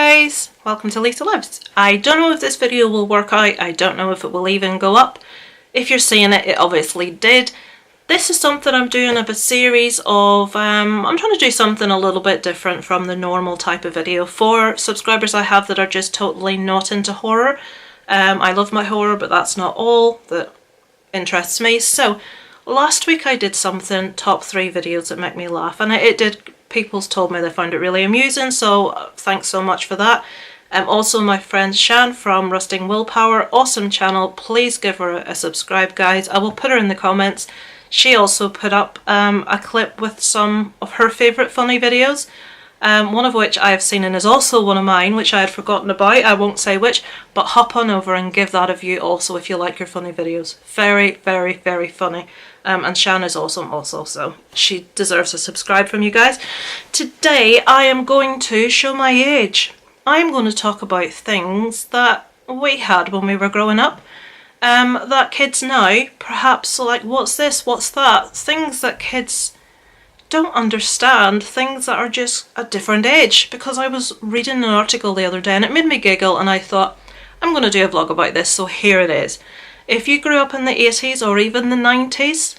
guys, welcome to Lisa Lives. I don't know if this video will work out, I don't know if it will even go up. If you're seeing it, it obviously did. This is something I'm doing of a series of, I'm trying to do something a little bit different from the normal type of video for subscribers I have that are just totally not into horror. I love my horror, but that's not all that interests me. So last week I did something, top 3 videos that make me laugh, and it did. People's told me they found it really amusing, so thanks so much for that. Also my friend Shan from Rusting Willpower, awesome channel, please give her a subscribe guys, I will put her in the comments. She also put up a clip with some of her favourite funny videos, one of which I have seen and is also one of mine, which I had forgotten about, I won't say which, but hop on over and give that a view also if you like your funny videos. Very, very, very funny. And Shan is awesome also, so she deserves a subscribe from you guys. Today I am going to show my age. I am going to talk about things that we had when we were growing up, that kids now perhaps are like, what's this, what's that? Things that kids don't understand, things that are just a different age. Because I was reading an article the other day and it made me giggle, and I thought, I'm going to do a vlog about this, so here it is. If you grew up in the 80s or even the 90s,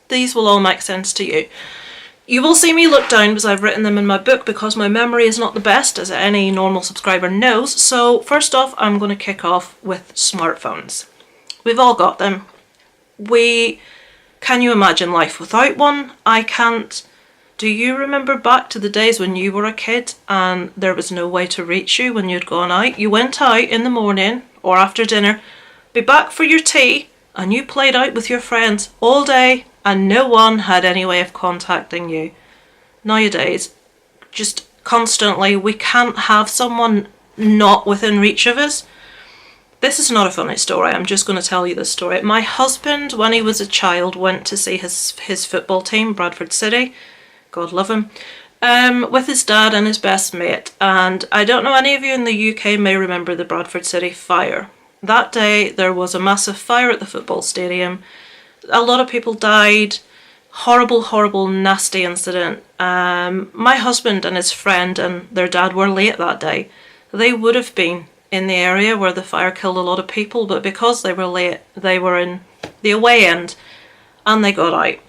these will all make sense to you. You will see me look down because I've written them in my book because my memory is not the best, as any normal subscriber knows. So first off, I'm going to kick off with smartphones. We've all got them. Can you imagine life without one? I can't. Do you remember back to the days when you were a kid and there was no way to reach you when you'd gone out? You went out in the morning or after dinner, be back for your tea, and you played out with your friends all day and no one had any way of contacting you. Nowadays, just constantly, we can't have someone not within reach of us. This is not a funny story, I'm just going to tell you this story. My husband, when he was a child, went to see his football team, Bradford City, God love him, with his dad and his best mate. And I don't know, any of you in the UK may remember the Bradford City fire. That day there was a massive fire at the football stadium. A lot of people died. Horrible, horrible, nasty incident. My husband and his friend and their dad were late that day. They would have been in the area where the fire killed a lot of people, but because they were late, they were in the away end and they got out.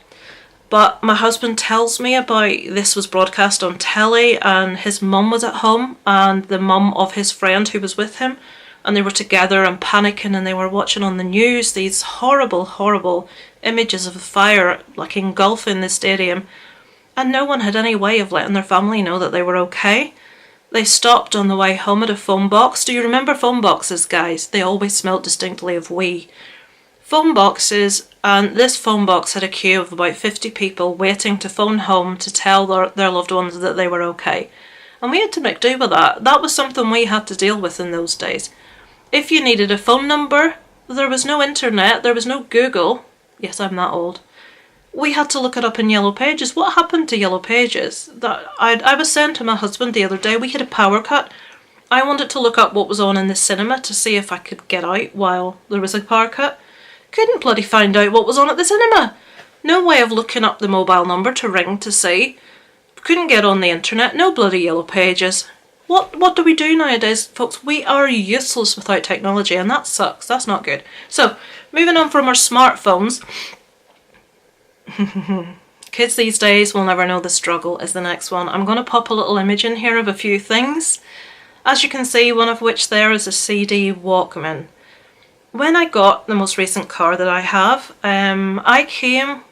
But my husband tells me about this was broadcast on telly, and his mum was at home and the mum of his friend who was with him, and they were together and panicking, and they were watching on the news these horrible, horrible images of a fire like engulfing the stadium, and no one had any way of letting their family know that they were okay. They stopped on the way home at a phone box. Do you remember phone boxes, guys? They always smelled distinctly of wee. Phone boxes, and this phone box had a queue of about 50 people waiting to phone home to tell their loved ones that they were okay. And we had to make do with that. That was something we had to deal with in those days. If you needed a phone number, there was no internet, there was no Google. Yes, I'm that old. We had to look it up in Yellow Pages. What happened to Yellow Pages? I was saying to my husband the other day, we had a power cut. I wanted to look up what was on in the cinema to see if I could get out while there was a power cut. Couldn't bloody find out what was on at the cinema. No way of looking up the mobile number to ring to see. Couldn't get on the internet, no bloody Yellow Pages. What do we do nowadays, folks? We are useless without technology, and that sucks. That's not good. So, moving on from our smartphones. Kids these days will never know the struggle is the next one. I'm going to pop a little image in here of a few things. As you can see, one of which there is a CD Walkman. When I got the most recent car that I have, I came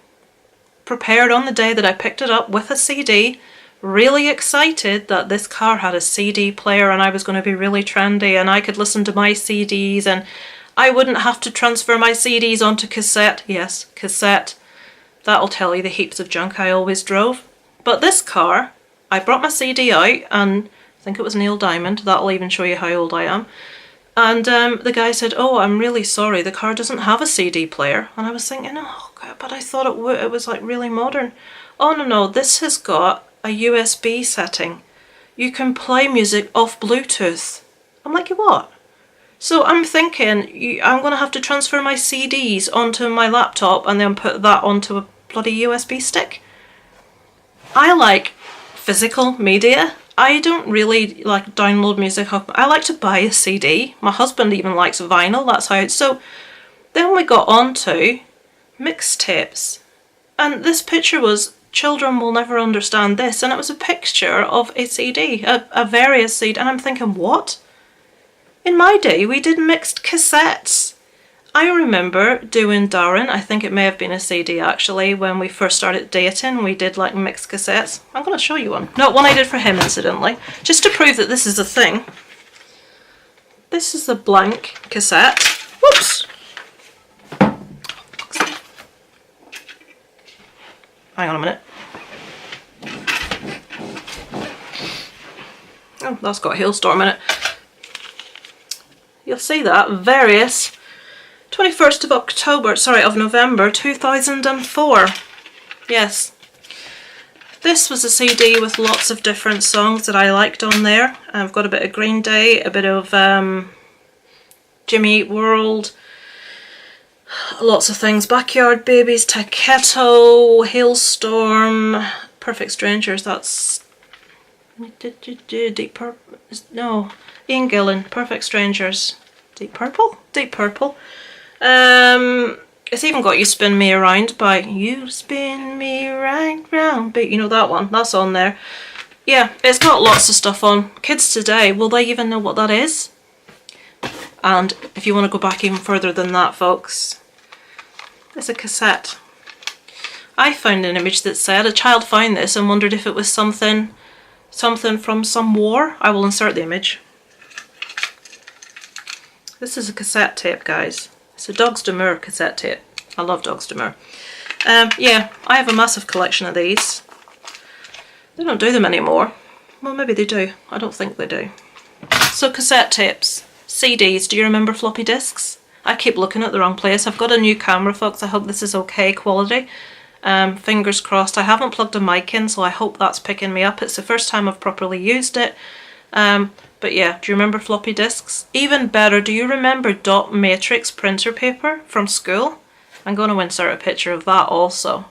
prepared on the day that I picked it up with a CD, really excited that this car had a CD player and I was going to be really trendy and I could listen to my CDs and I wouldn't have to transfer my CDs onto cassette. Yes, cassette. That'll tell you the heaps of junk I always drove. But this car, I brought my CD out, and I think it was Neil Diamond, that'll even show you how old I am. And the guy said, oh, I'm really sorry, the car doesn't have a CD player. And I was thinking, oh God, but I thought it was like really modern. Oh no, this has got a USB setting. You can play music off Bluetooth. I'm like, what? So I'm thinking, I'm going to have to transfer my CDs onto my laptop and then put that onto a bloody USB stick. I like physical media. I don't really like download music. I like to buy a CD. My husband even likes vinyl. That's how it's. So then we got on to mixtapes. And this picture was, children will never understand this. And it was a picture of a CD, a various CD. And I'm thinking, what? In my day, we did mixed cassettes. I remember doing Darren, I think it may have been a CD actually, when we first started dating, we did like mixed cassettes. I'm going to show you one. No, one I did for him incidentally, just to prove that this is a thing. This is a blank cassette. Whoops! Hang on a minute. Oh, that's got a hailstorm in it. You'll see that, various 21st of November 2004. Yes. This was a CD with lots of different songs that I liked on there. I've got a bit of Green Day, a bit of Jimmy Eat World, lots of things. Backyard Babies, Taketo, Hailstorm, Perfect Strangers, that's Deep Purple, no, Ian Gillan, Perfect Strangers, Deep Purple? Deep Purple. It's even got You Spin Me Around by You Spin Me Right Round, but you know that one, that's on there. Yeah, it's got lots of stuff on. Kids today, will they even know what that is? And if you want to go back even further than that, folks, it's a cassette. I found an image that said a child found this and wondered if it was something from some war. I will insert the image. This is a cassette tape, guys. It's a Dogs D'Amour cassette tape. I love Dogs D'Amour. Yeah, I have a massive collection of these. They don't do them anymore. Well, maybe they do. I don't think they do. So cassette tapes, CDs. Do you remember floppy disks? I keep looking at the wrong place. I've got a new camera, folks. I hope this is okay quality. Fingers crossed. I haven't plugged a mic in, so I hope that's picking me up. It's the first time I've properly used it. But yeah, do you remember floppy disks? Even better, do you remember dot matrix printer paper from school? I'm going to insert a picture of that also.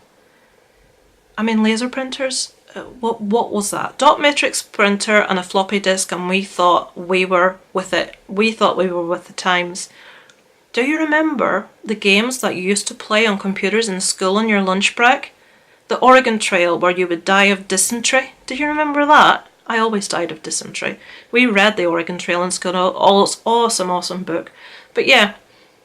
I mean, laser printers? What was that? Dot matrix printer and a floppy disk, and we thought we were with it. We thought we were with the times. Do you remember the games that you used to play on computers in school on your lunch break? The Oregon Trail, where you would die of dysentery. Do you remember that? I always died of dysentery. We read the Oregon Trail in school. Awesome book. But yeah,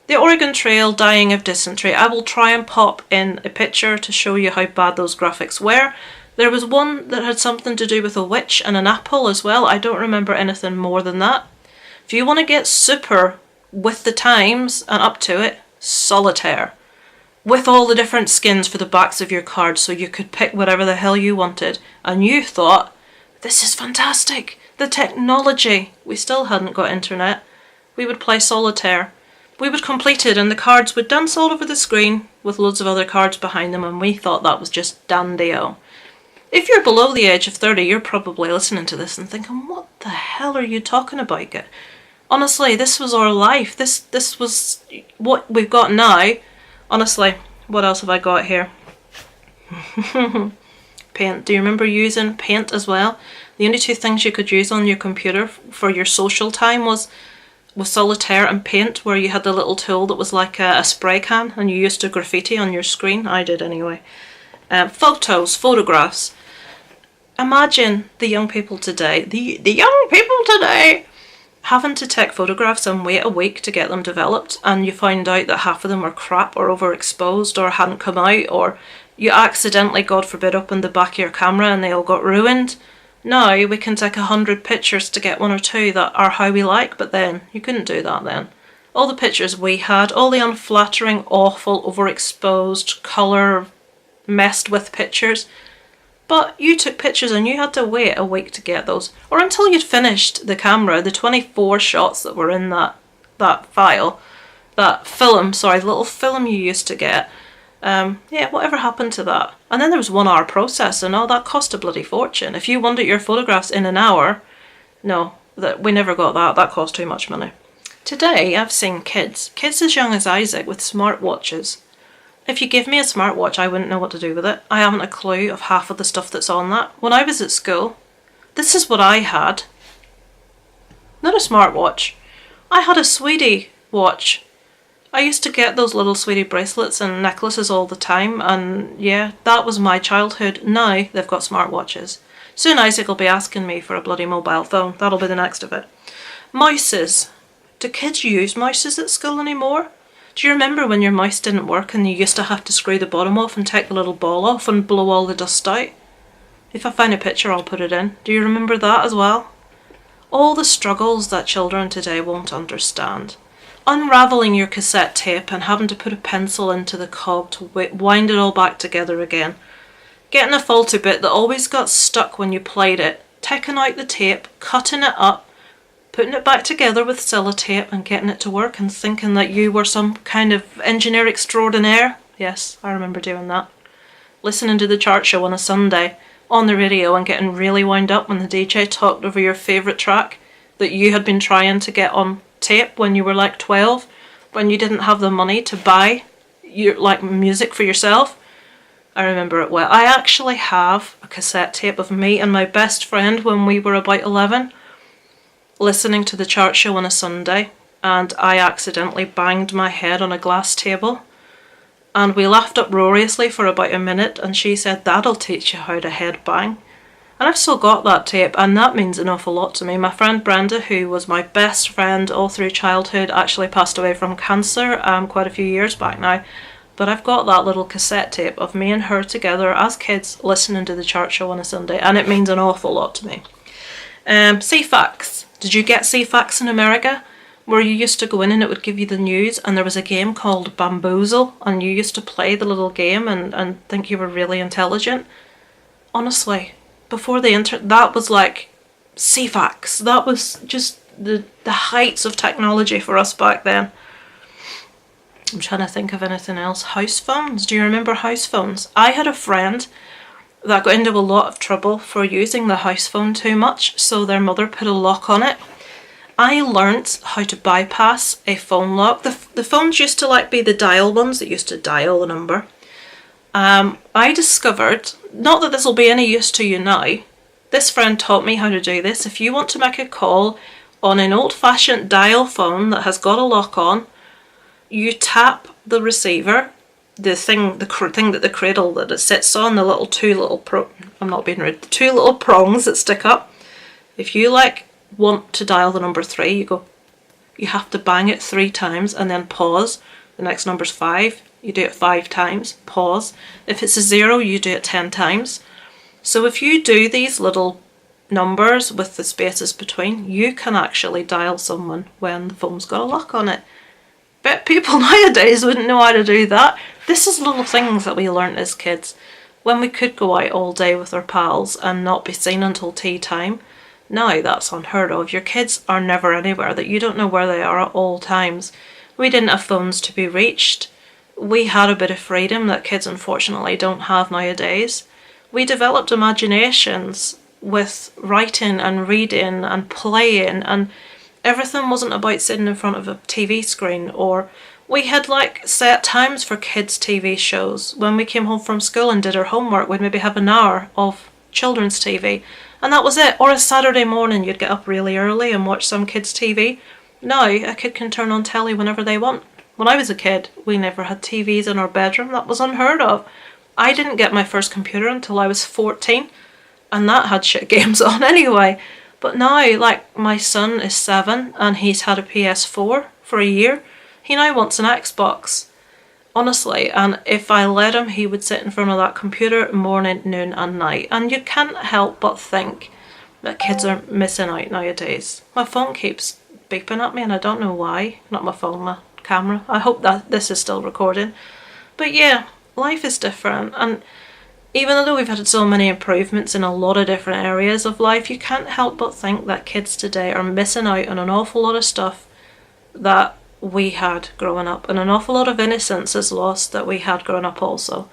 the Oregon Trail, dying of dysentery. I will try and pop in a picture to show you how bad those graphics were. There was one that had something to do with a witch and an apple as well. I don't remember anything more than that. If you want to get super with the times and up to it, Solitaire. With all the different skins for the backs of your cards, so you could pick whatever the hell you wanted. And you thought, this is fantastic. The technology. We still hadn't got internet. We would play Solitaire. We would complete it and the cards would dance all over the screen with loads of other cards behind them, and we thought that was just dandy-o. If you're below the age of 30, you're probably listening to this and thinking, what the hell are you talking about? Honestly, this was our life. This was what we've got now. Honestly, what else have I got here? Paint. Do you remember using Paint as well? The only two things you could use on your computer for your social time was Solitaire and Paint, where you had the little tool that was like a spray can and you used to graffiti on your screen. I did anyway. Photographs. Imagine the young people today, the young people today, having to take photographs and wait a week to get them developed, and you find out that half of them were crap or overexposed or hadn't come out, or you accidentally, God forbid, opened the back of your camera and they all got ruined. Now we can take 100 pictures to get one or two that are how we like, but then you couldn't do that then. All the pictures we had, all the unflattering, awful, overexposed, colour messed with pictures. But you took pictures and you had to wait a week to get those, or until you'd finished the camera, the 24 shots that were in that file, that film, sorry, the little film you used to get. Yeah, whatever happened to that? And then there was 1 hour process, and all that cost a bloody fortune. If you wanted your photographs in an hour, no, we never got that. That cost too much money. Today, I've seen kids as young as Isaac with smartwatches. If you give me a smartwatch, I wouldn't know what to do with it. I haven't a clue of half of the stuff that's on that. When I was at school, This is what I had. Not a smartwatch. I had a Sweetie watch. I used to get those little Sweetie bracelets and necklaces all the time, and yeah, that was my childhood. Now they've got smartwatches. Soon Isaac will be asking me for a bloody mobile phone. That'll be the next of it. Mouses. Do kids use mouses at school anymore? Do you remember when your mouse didn't work and you used to have to screw the bottom off and take the little ball off and blow all the dust out? If I find a picture, I'll put it in. Do you remember that as well? All the struggles that children today won't understand. Unravelling your cassette tape and having to put a pencil into the cob to wind it all back together again. Getting a faulty bit that always got stuck when you played it. Taking out the tape, cutting it up, putting it back together with sellotape and getting it to work and thinking that you were some kind of engineer extraordinaire. Yes, I remember doing that. Listening to the chart show on a Sunday on the radio and getting really wound up when the DJ talked over your favourite track that you had been trying to get on tape when you were like 12, when you didn't have the money to buy your music for yourself. I remember it well. I actually have a cassette tape of me and my best friend when we were about 11 listening to the chart show on a Sunday, and I accidentally banged my head on a glass table. And we laughed uproariously for about a minute, and she said, "That'll teach you how to headbang." And I've still got that tape, and that means an awful lot to me. My friend Brenda, who was my best friend all through childhood, actually passed away from cancer quite a few years back now. But I've got that little cassette tape of me and her together as kids listening to the chart show on a Sunday, and it means an awful lot to me. CFAX. Did you get CFAX in America? Where you used to go in and it would give you the news, and there was a game called Bamboozle, and you used to play the little game and think you were really intelligent. Honestly, before the internet, that was like CFAX. That was just the heights of technology for us back then. I'm trying to think of anything else. House phones. Do you remember house phones? I had a friend that got into a lot of trouble for using the house phone too much, so their mother put a lock on it. I learnt how to bypass a phone lock. The phones used to be the dial ones that used to dial the number. I discovered, not that this will be any use to you now, this friend taught me how to do this. If you want to make a call on an old-fashioned dial phone that has got a lock on, you tap the receiver, the thing that the cradle that it sits on, the two little prongs that stick up. If you want to dial the number 3, you have to bang it 3 times and then pause. The next number's 5, you do it 5 times, pause. If it's a 0, you do it 10 times. So if you do these little numbers with the spaces between, you can actually dial someone when the phone's got a lock on it. Bet people nowadays wouldn't know how to do that. This is little things that we learnt as kids when we could go out all day with our pals and not be seen until tea time. Now that's unheard of. Your kids are never anywhere, that you don't know where they are at all times. We didn't have phones to be reached. We had a bit of freedom that kids unfortunately don't have nowadays. We developed imaginations with writing and reading and playing, and everything wasn't about sitting in front of a TV screen. Or we had set times for kids' TV shows. When we came home from school and did our homework, we'd maybe have an hour of children's TV. And that was it. Or a Saturday morning, you'd get up really early and watch some kids' TV. Now, a kid can turn on telly whenever they want. When I was a kid, we never had TVs in our bedroom. That was unheard of. I didn't get my first computer until I was 14, and that had shit games on anyway. But now, my son is 7, and he's had a PS4 for a year. He now wants an Xbox. Honestly, and if I let him, he would sit in front of that computer morning, noon and night. And you can't help but think that kids are missing out nowadays. My phone keeps beeping at me and I don't know why. Not my phone, my camera. I hope that this is still recording. But yeah, life is different. And even though we've had so many improvements in a lot of different areas of life, you can't help but think that kids today are missing out on an awful lot of stuff that we had growing up, and an awful lot of innocence is lost that we had growing up also.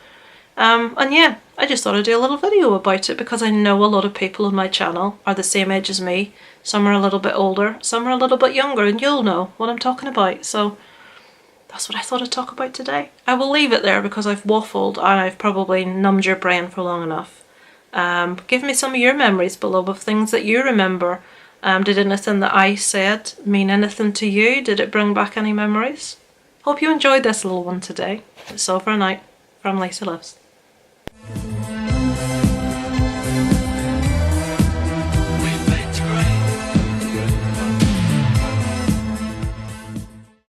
And yeah, I just thought I'd do a little video about it because I know a lot of people on my channel are the same age as me. Some are a little bit older, some are a little bit younger, and you'll know what I'm talking about. So that's what I thought I'd talk about today. I will leave it there because I've waffled and I've probably numbed your brain for long enough. Give me some of your memories below of things that you remember. Did anything that I said mean anything to you? Did it bring back any memories? Hope you enjoyed this little one today. It's over and out from Lisa Loves.